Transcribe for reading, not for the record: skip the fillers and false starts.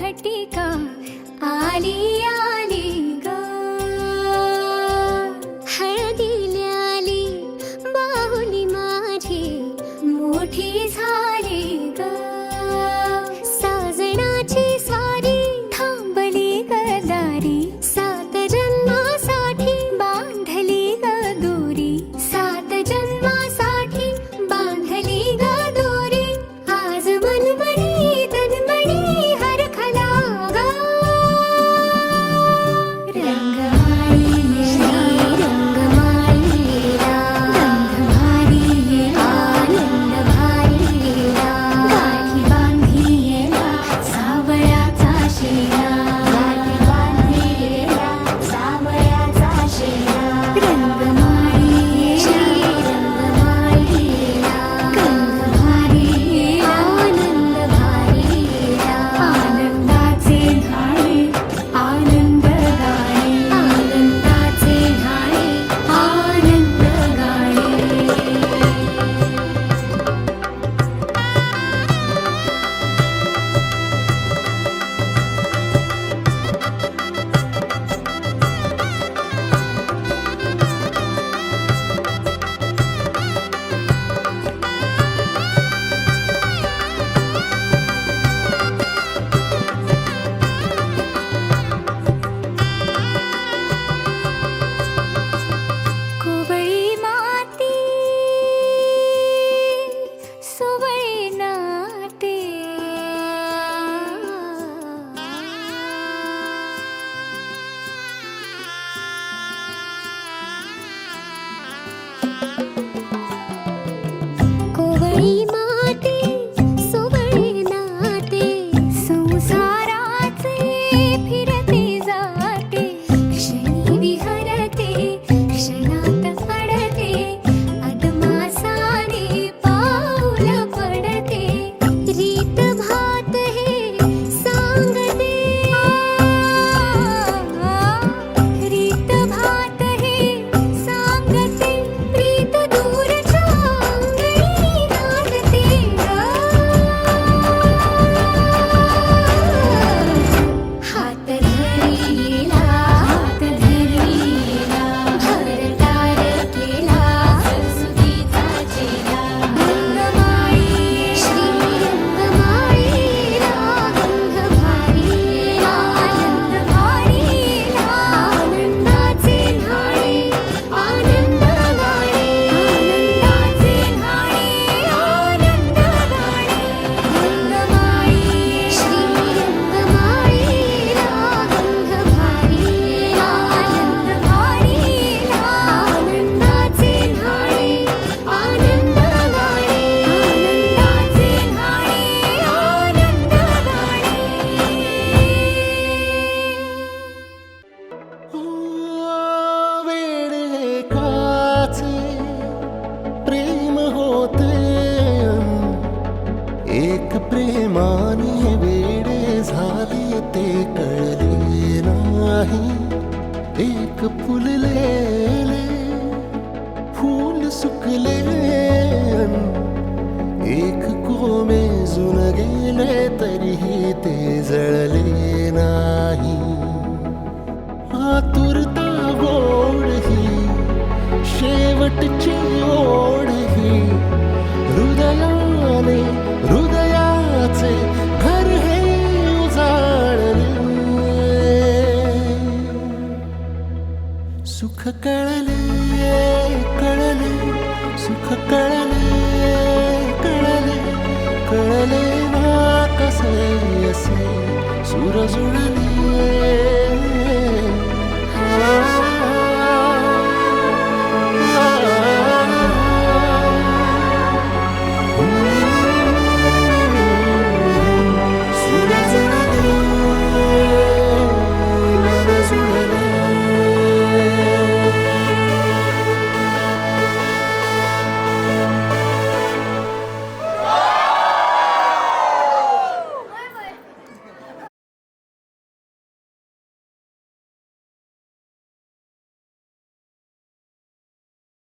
घटिका आली आली ग, हळदीला आली बाहुली माझी मोठी झाली ग, साजणाची स्वारी थांबली ग दारी, सात जन्मासाठी बांधली ग दोरी, सात जन्मासाठी बांधली ग दोरी, आज मनमणी तन्मणी एक प्रेमाने वेडे झाले ते कळले नाही, एक फुललेले फूल सुकले, एक कोमेजून गेले तरीही ते जळले नाही, आतुरता गोड ही शेवटची ओढ ही, हृदयाने हृदयाचे घर हे उजाळले, सुख कळले कळले सुख कळले कळले, कळले ना कसे असे सूर जुळले